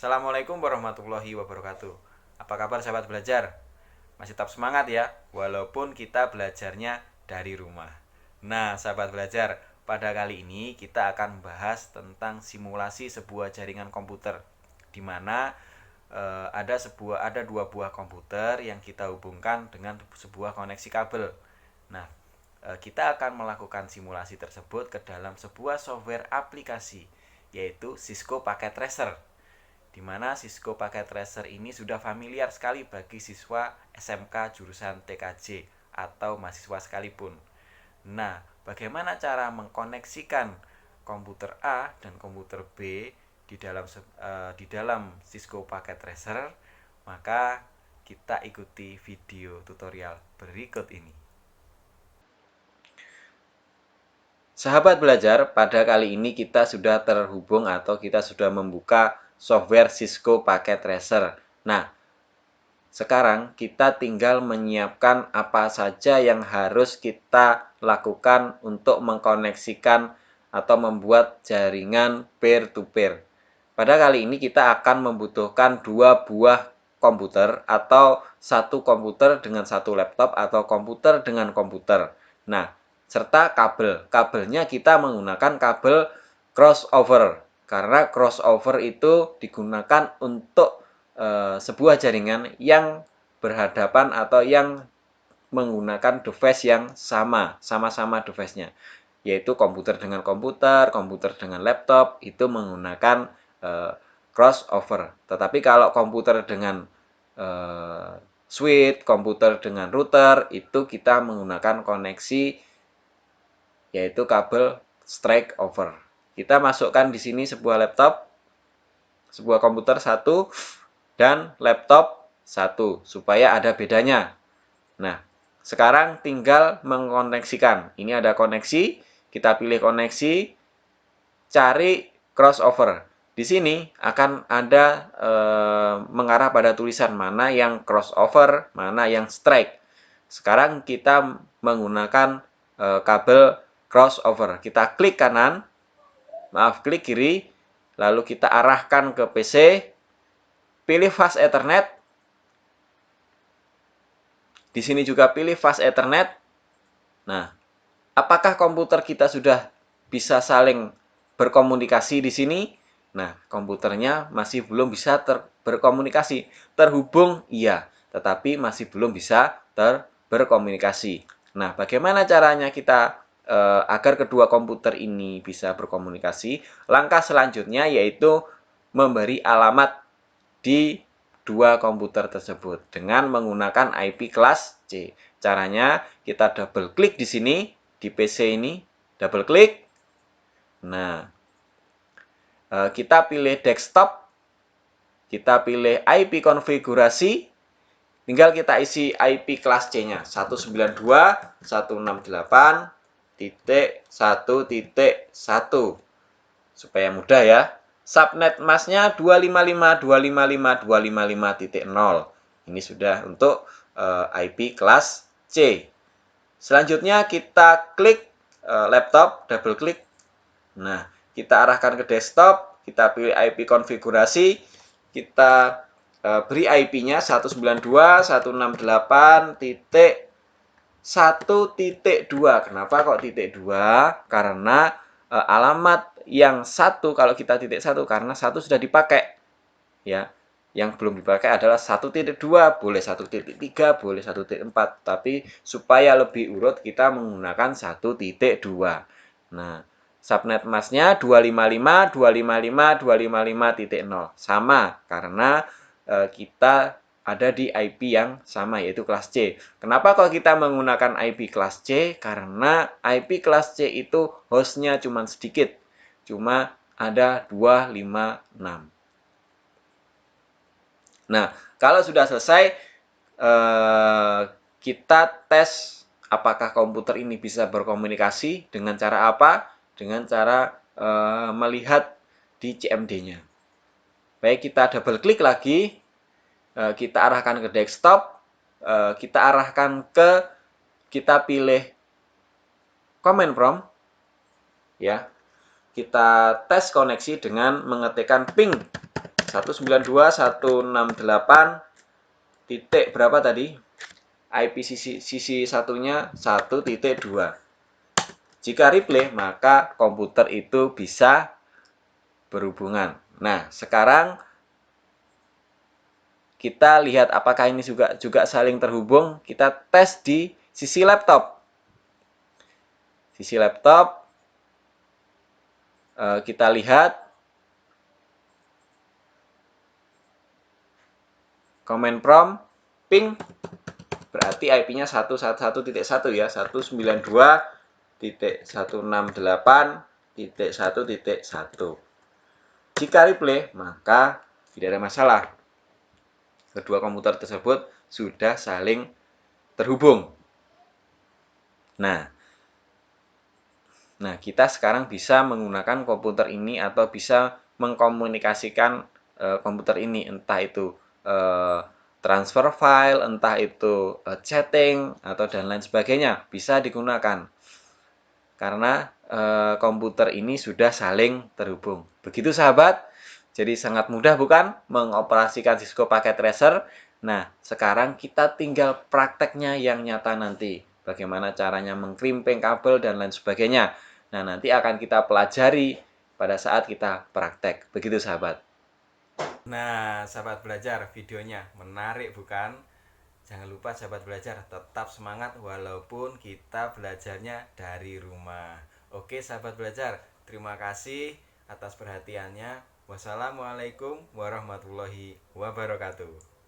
Assalamualaikum warahmatullahi wabarakatuh. Apa kabar sahabat belajar? Masih tetap semangat ya, walaupun kita belajarnya dari rumah. Nah, sahabat belajar, pada kali ini kita akan membahas tentang simulasi sebuah jaringan komputer, di mana ada dua buah komputer yang kita hubungkan dengan sebuah koneksi kabel. Nah, kita akan melakukan simulasi tersebut ke dalam sebuah software aplikasi, yaitu Cisco Packet Tracer, di mana Cisco Packet Tracer ini sudah familiar sekali bagi siswa SMK jurusan TKJ atau mahasiswa sekalipun. Nah, bagaimana cara mengkoneksikan komputer A dan komputer B di dalam Cisco Packet Tracer? Maka kita ikuti video tutorial berikut ini. Sahabat belajar, pada kali ini kita sudah terhubung atau kita sudah membuka software Cisco Packet Tracer. Nah, sekarang kita tinggal menyiapkan apa saja yang harus kita lakukan untuk mengkoneksikan atau membuat jaringan peer-to-peer. Pada kali ini kita akan membutuhkan dua buah komputer atau satu komputer dengan satu laptop atau komputer dengan komputer. Nah, serta kabel. Kabelnya kita menggunakan kabel crossover, karena crossover itu digunakan untuk sebuah jaringan yang berhadapan atau yang menggunakan device yang sama-sama device-nya, yaitu komputer dengan komputer, komputer dengan laptop, itu menggunakan crossover. Tetapi kalau komputer dengan switch, komputer dengan router, itu kita menggunakan koneksi yaitu kabel straight over. Kita masukkan di sini sebuah laptop, sebuah komputer satu, dan laptop satu, supaya ada bedanya. Nah, sekarang tinggal mengkoneksikan. Ini ada koneksi, kita pilih koneksi, cari crossover. Di sini akan ada mengarah pada tulisan mana yang crossover, mana yang straight. Sekarang kita menggunakan kabel crossover. Kita klik kanan, klik kiri, lalu kita arahkan ke PC, pilih fast Ethernet. Di sini juga pilih fast Ethernet. Nah, apakah komputer kita sudah bisa saling berkomunikasi di sini? Nah, komputernya masih belum bisa berkomunikasi. Terhubung, iya, tetapi masih belum bisa berkomunikasi. Nah, bagaimana caranya kita agar kedua komputer ini bisa berkomunikasi? Langkah selanjutnya yaitu memberi alamat di dua komputer tersebut dengan menggunakan IP kelas C. Caranya kita double klik di sini, di PC ini, double klik. Nah, kita pilih desktop, kita pilih IP konfigurasi, tinggal kita isi IP kelas C-nya 192.168.1.1 supaya mudah ya. Subnet masknya 255.255.255.0. Ini sudah untuk IP kelas C. Selanjutnya kita klik laptop, double klik. Nah, kita arahkan ke desktop, kita pilih IP konfigurasi, kita beri IP-nya 192.168.1.2. Kenapa kok titik 2? Karena alamat yang satu kalau kita titik 1 karena satu sudah dipakai. Ya. Yang belum dipakai adalah 1.2, boleh 1.3, boleh 1.4, tapi supaya lebih urut kita menggunakan 1.2. Nah, subnet masknya 255.255.255.0 sama karena kita ada di IP yang sama yaitu kelas C. Kenapa kok kita menggunakan IP kelas C? Karena IP kelas C itu hostnya cuma sedikit, cuma ada 256. Nah, kalau sudah selesai, kita tes apakah komputer ini bisa berkomunikasi dengan cara apa? Dengan cara melihat di CMD-nya. Baik, kita double klik lagi, kita arahkan ke desktop, kita arahkan kita pilih command prompt, ya. Kita tes koneksi dengan mengetikkan ping 192.168 titik berapa tadi? IP sisi satunya 1.2. Jika replay, maka komputer itu bisa berhubungan. Nah, sekarang kita lihat apakah ini juga saling terhubung. Kita tes di sisi laptop. Sisi laptop, kita lihat command prompt ping, berarti IP-nya 111.1 ya, 192.168.1.1. Jika replay, maka tidak ada masalah. Kedua komputer tersebut sudah saling terhubung. Nah, kita sekarang bisa menggunakan komputer ini atau bisa mengkomunikasikan komputer ini, entah itu transfer file, entah itu chatting, atau dan lain sebagainya, bisa digunakan. Karena komputer ini sudah saling terhubung. Begitu sahabat, jadi sangat mudah bukan mengoperasikan Cisco Packet Tracer. Nah, sekarang kita tinggal prakteknya yang nyata nanti. Bagaimana caranya mengkrimping kabel dan lain sebagainya. Nah, nanti akan kita pelajari pada saat kita praktek. Begitu sahabat. Nah, sahabat belajar, videonya menarik bukan? Jangan lupa sahabat belajar, tetap semangat walaupun kita belajarnya dari rumah. Oke sahabat belajar, terima kasih atas perhatiannya. Wassalamualaikum warahmatullahi wabarakatuh.